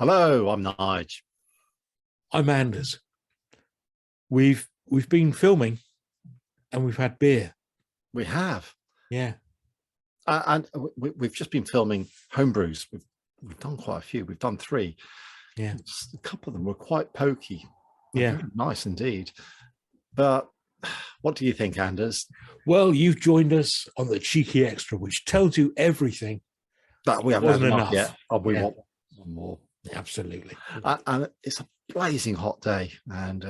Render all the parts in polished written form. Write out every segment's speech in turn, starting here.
Hello, I'm Nige. I'm Anders. We've been filming and we've had beer. We have, Yeah. and we've just been filming home brews. We've done quite a few. We've done three. Yeah. Just a couple of them were quite pokey. Yeah. Very nice indeed. But what do you think, Anders? Well, you've joined us on the Cheeky Extra, which tells you everything. That we It haven't had wasn't enough yet. enough. Oh, we Yeah. want one more. Absolutely. And it's a blazing hot day, and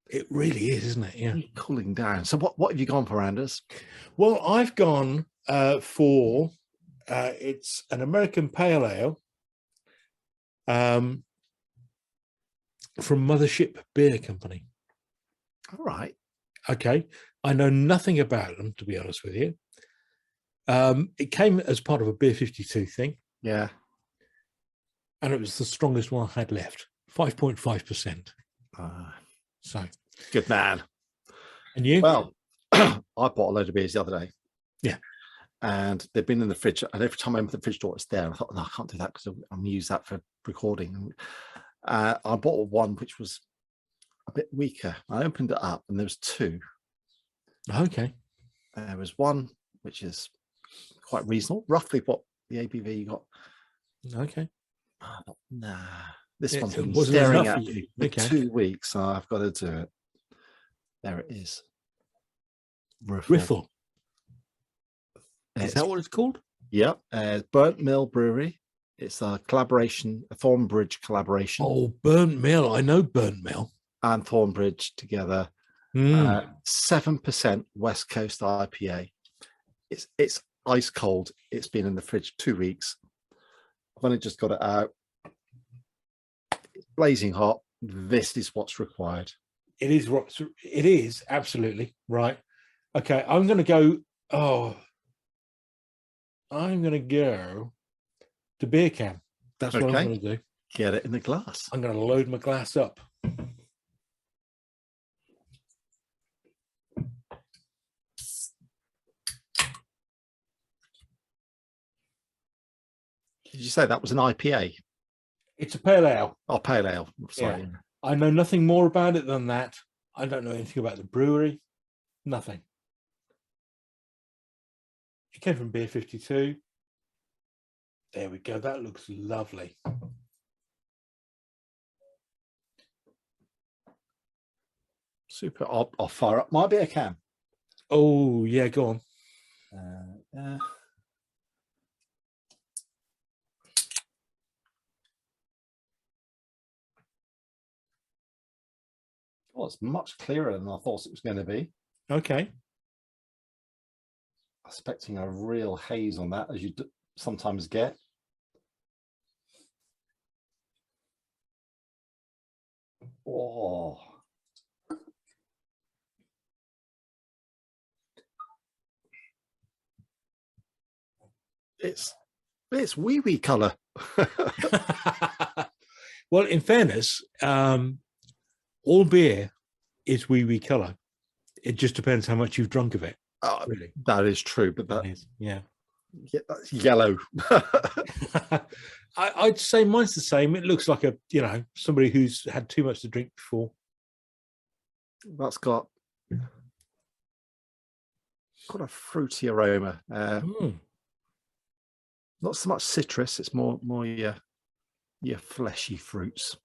It really is, isn't it? Yeah. cooling down. So what have you gone for, Anders? Well, I've gone for it's an American Pale Ale from Mothership Beer Company. All right. Okay. I know nothing about them, to be honest with you. It came as part of a Beer 52 thing. Yeah. And it was the strongest one I had left, 5.5%. So Good man. And you? Well, I bought a load of beers the other day. Yeah. And they've been in the fridge, and every time I open the fridge door, it's there. And I thought, no, I can't do that because I'm going to use that for recording. I bought one which was a bit weaker. I opened it up, and there was two. Okay. There was one which is quite reasonable, roughly what the ABV you got. Okay. Nah, this one's been wasn't staring enough at for you. me Okay. 2 weeks, so I've got to do it. There it is. Riffle. Is that what it's called? Yep. Burnt Mill Brewery. It's a collaboration, a Thornbridge collaboration. Oh, Burnt Mill. I know Burnt Mill. And Thornbridge together. 7% West Coast IPA. It's ice cold. It's been in the fridge 2 weeks. I've only just got it out. It's blazing hot. This is what's required. It is. It is absolutely right. Okay, I'm going to go. Oh, I'm going to go to beer can. That's what I'm going to do. Get it in the glass. I'm going to load my glass up. Did you say that was an IPA? It's a pale ale. Oh, pale ale. Sorry. Yeah. I know nothing more about it than that. I don't know anything about the brewery. Nothing. It came from Beer 52. There we go. That looks lovely. Super. I'll fire up my beer can. Oh, yeah, go on. Well, it's much clearer than I thought it was going to be. Okay. I'm expecting a real haze on that, as you sometimes get. Oh. It's wee color. Well, in fairness, all beer is wee color. It just depends how much you've drunk of it. Really. That is true, but that is, yeah, that's yellow. I'd say mine's the same. It looks like somebody who's had too much to drink before. That's got a fruity aroma. Not so much citrus. It's more your fleshy fruits.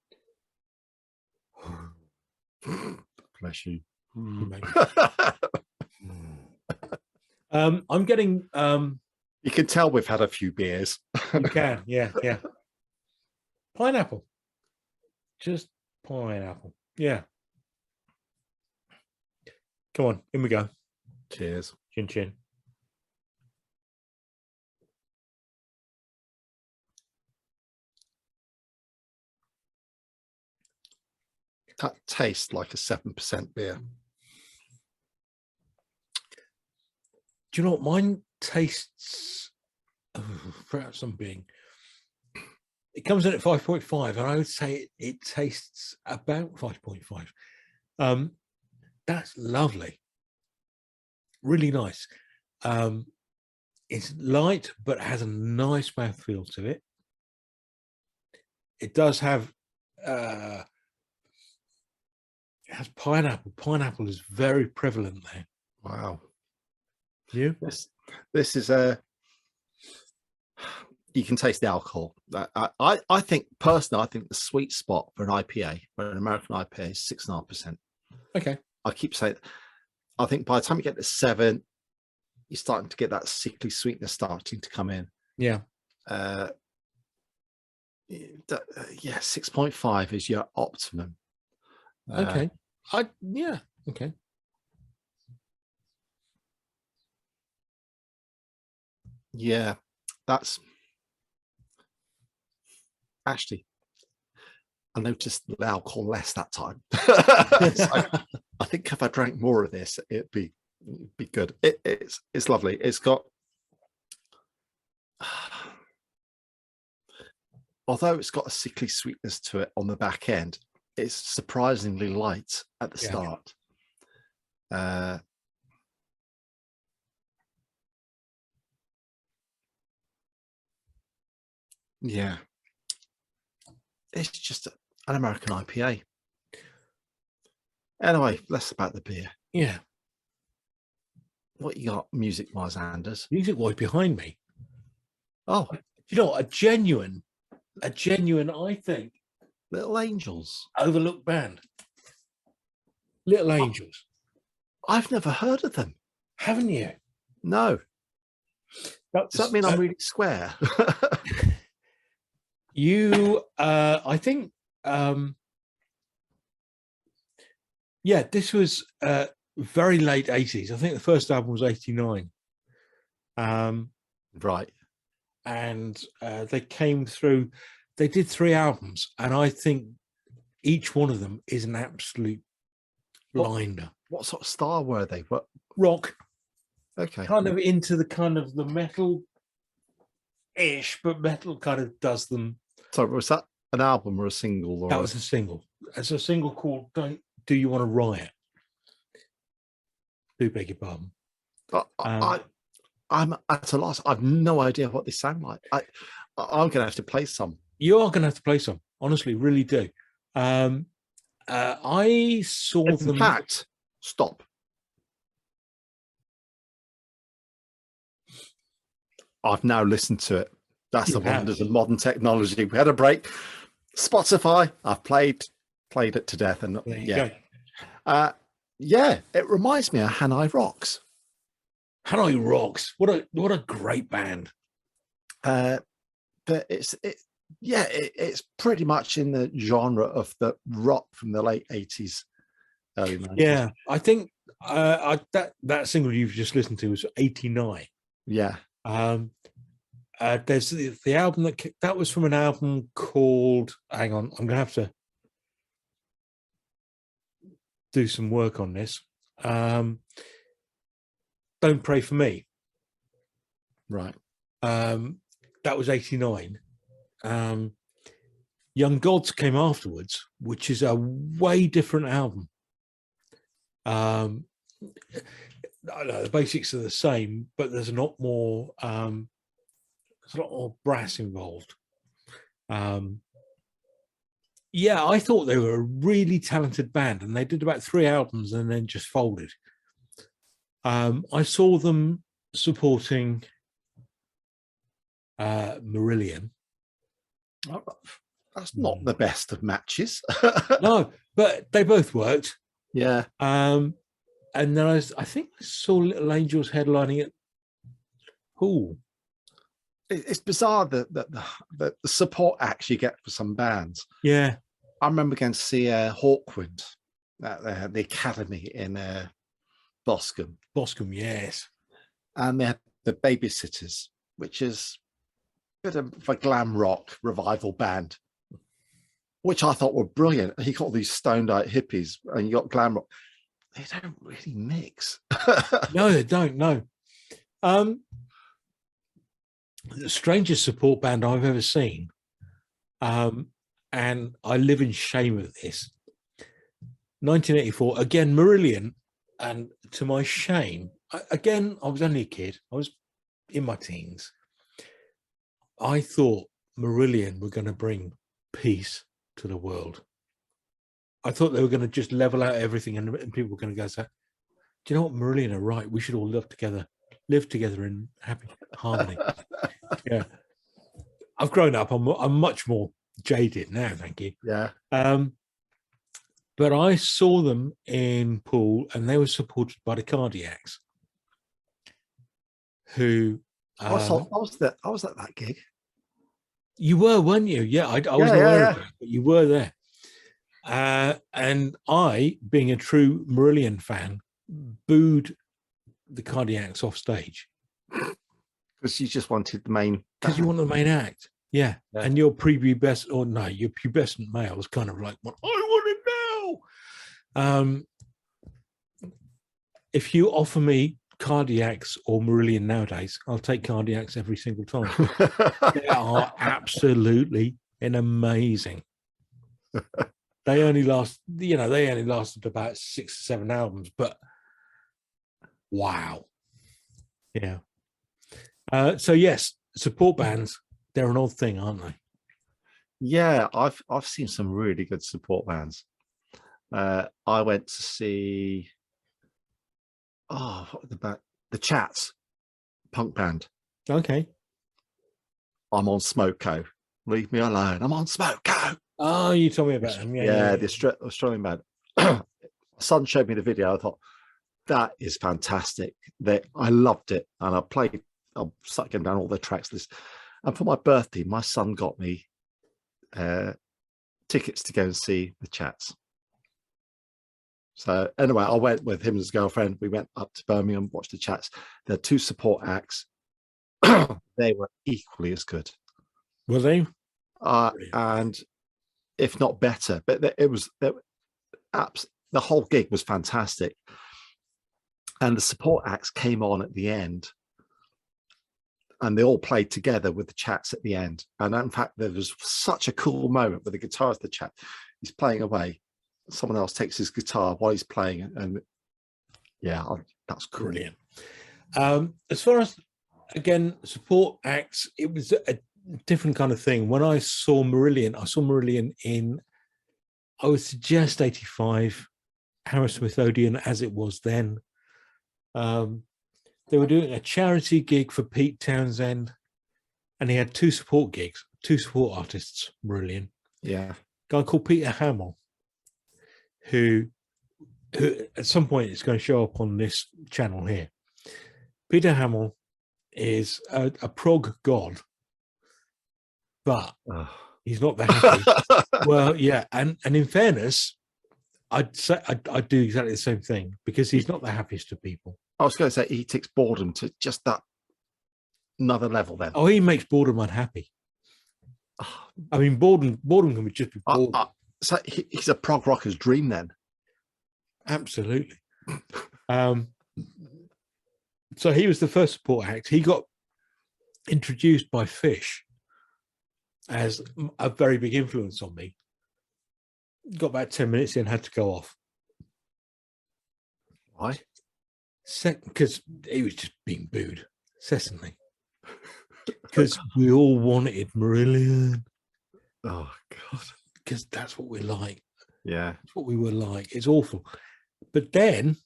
Fleshy. I'm getting. You can tell we've had a few beers. You can, yeah. Pineapple. Just pineapple. Yeah. Come on, in we go. Cheers. Chin chin. That tastes like a 7% beer. Do you know what mine tastes? Perhaps I'm being. It comes in at 5.5, and I would say it tastes about 5.5. That's lovely. Really nice. It's light, but has a nice mouthfeel to it. It does have it has pineapple. Pineapple is very prevalent there. Wow. You? This is you can taste the alcohol. I think personally, I think the sweet spot for an IPA, for an American IPA, is 6.5%. Okay. I keep saying, I think by the time you get to 7, you're starting to get that sickly sweetness starting to come in. Yeah. Yeah, 6.5 is your optimum. Okay. Yeah. Okay. Yeah, that's actually, I noticed the alcohol less that time. I think if I drank more of this, it'd be good. It's lovely. It's got, although it's got a sickly sweetness to it on the back end, it's surprisingly light at the start. Yeah, it's just an American IPA. Anyway, less about the beer. Yeah. What you got music-wise, Anders? Music-wise behind me. Oh, You know, a genuine, I think, Little Angels. overlooked band. Little Angels. I've never heard of them. Haven't you? No. Does that mean I'm really square? I think, yeah, this was very late 80s. I think the first album was 89. Right. And they came through, they did 3 albums, and I think each one of them is an absolute blinder. What sort of style were they? What rock? Okay. Kind of into the kind of the metal-ish, but metal kind of does them. So was that an album or a single? Or that was a single. It's a single called Do You Want to Riot? Do beg your pardon. I'm at a loss. I've no idea what they sound like. I'm gonna have to play some. You are gonna have to play some. Honestly, really do. I saw them. In fact, stop. I've now listened to it. That's the wonders of modern technology. We had a break. Spotify. I've played it to death, and yeah, it reminds me of Hanoi Rocks. Hanoi Rocks. What a great band. But it's pretty much in the genre of the rock from the late 80s, early 90s. Yeah, I think that single you've just listened to was 89. Yeah. There's the album that was from an album called, hang on, I'm gonna have to do some work on this. Don't Pray for Me. Right. That was 89. Young Gods came afterwards, which is a way different album. I know the basics are the same, but there's a lot more brass involved. Yeah, I thought they were a really talented band, and they did about 3 albums and then just folded. I saw them supporting Marillion. That's not the best of matches. No, but they both worked. Yeah. And then I think I saw Little Angels headlining it. Cool. It's bizarre that the support acts you get for some bands. Yeah. I remember going to see Hawkwind at the Academy in Boscombe. Boscombe, yes. And they had the Babysitters, which is a bit of a glam rock revival band, which I thought were brilliant. You got all these stoned out hippies and you got glam rock. They don't really mix. No, they don't. No. The strangest support band I've ever seen, and I live in shame of this. 1984, again, Marillion, and to my shame, again, I was only a kid. I was in my teens. I thought Marillion were going to bring peace to the world. I thought they were going to just level out everything, and people were going to go, "Do you know what? Marillion are right. We should all live together in happy harmony." Yeah, I've grown up. I'm much more jaded now. Thank you. Yeah. But I saw them in Poole, and they were supported by the Cardiacs, who I was at that gig. you were, weren't you? Yeah, I wasn't aware of that, but you were there. And I, being a true Marillion fan, booed the Cardiacs off stage Because you just wanted the main. Because you want the main act. Yeah. And your prepubescent, or no, your pubescent male was kind of like, well, I want it now. If you offer me Cardiacs or Marillion nowadays, I'll take Cardiacs every single time. They are absolutely amazing. They only lasted about 6 or 7 albums, but wow. Yeah. So yes, support bands, they're an odd thing, aren't they? Yeah, I've seen some really good support bands. I went to see the Chats punk band. Okay. I'm on Smoko. Leave me alone. I'm on Smoko. Oh, you told me about them. The Australian band. My son showed me the video. I thought, that is fantastic. I loved it. And I started getting down all the tracks list. And for my birthday, my son got me tickets to go and see the Chats. So anyway, I went with him and his girlfriend. We went up to Birmingham, watched the Chats. There are 2 support acts. They were equally as good. Were they? And if not better, but the whole gig was fantastic. And the support acts came on at the end, and they all played together with the Chats at the end. And in fact, there was such a cool moment with the guitarist, the Chat, he's playing away. Someone else takes his guitar while he's playing, and yeah, that's cool. Brilliant. As far as, again, support acts, it was a different kind of thing. When I saw Marillion in, I would suggest 85, Hammersmith Odeon as it was then. They were doing a charity gig for Pete Townsend, and he had 2 support gigs, 2 support artists, Marillion. Yeah. A guy called Peter Hamill, who at some point is going to show up on this channel here. Peter Hamill is a prog god, but he's not that happy. Well, yeah, and in fairness, I'd say I'd do exactly the same thing, because he's not the happiest of people. I was going to say he takes boredom to just that another level then. Oh, he makes boredom unhappy. I mean, boredom can just be bored. So he's a prog rocker's dream then. Absolutely. So he was the first support act. He got introduced by Fish as a very big influence on me. Got about 10 minutes in, had to go off. Why? Because he was just being booed incessantly. Because we all wanted Marillion. Oh, God. Because that's what we're like. Yeah. That's what we were like. It's awful. But then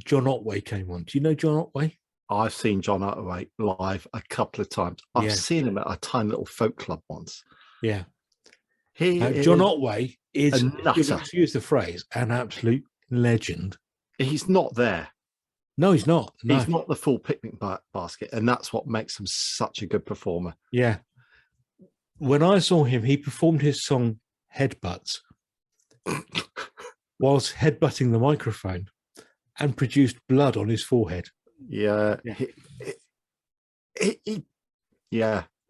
John Otway came on. Do you know John Otway? I've seen John Otway live a couple of times. I've seen him at a tiny little folk club once. Yeah. John Otway is, excuse the phrase, an absolute legend. He's not there. No, he's not. No. He's not the full picnic basket, and that's what makes him such a good performer. Yeah. When I saw him, he performed his song Headbutts whilst headbutting the microphone and produced blood on his forehead. Yeah. He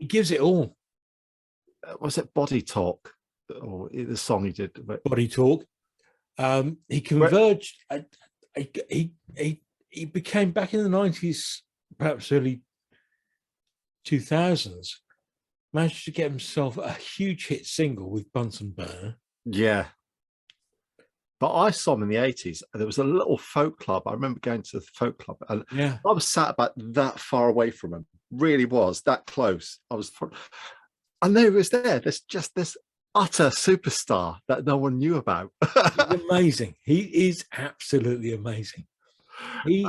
gives it all. Was it Body Talk? Or the song he did? Body Talk. He converged. He became, back in the 90s, perhaps early 2000s, managed to get himself a huge hit single with Bunsen Burner. Yeah. But I saw him in the 80s. There was a little folk club. I remember going to the folk club, and I was sat about that far away from him. Really was that close. And there he was there. There's just this utter superstar that no one knew about. He's amazing. He is absolutely amazing. He,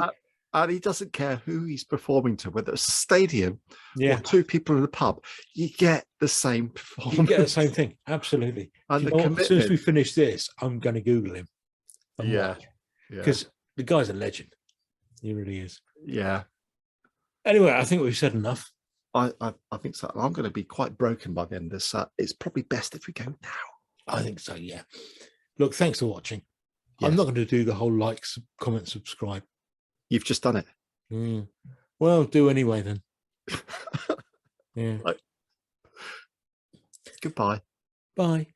And he doesn't care who he's performing to, whether it's a stadium yeah, or two people in a pub. You get the same performance. you get the same thing. Absolutely. And Do the you know what? As soon as we commitment. finish this, I'm going to Google him and Yeah, watch, yeah, because the guy's a legend. He really is. yeah. Anyway, I think we've said enough. I think so. I'm going to be quite broken by the end of this. It's probably best if we go now. I think so, yeah. Look, thanks for watching. I'm Yes. not going to do the whole like, comment, subscribe. You've just done it. Well, do anyway then. Yeah. Right. Goodbye. Bye.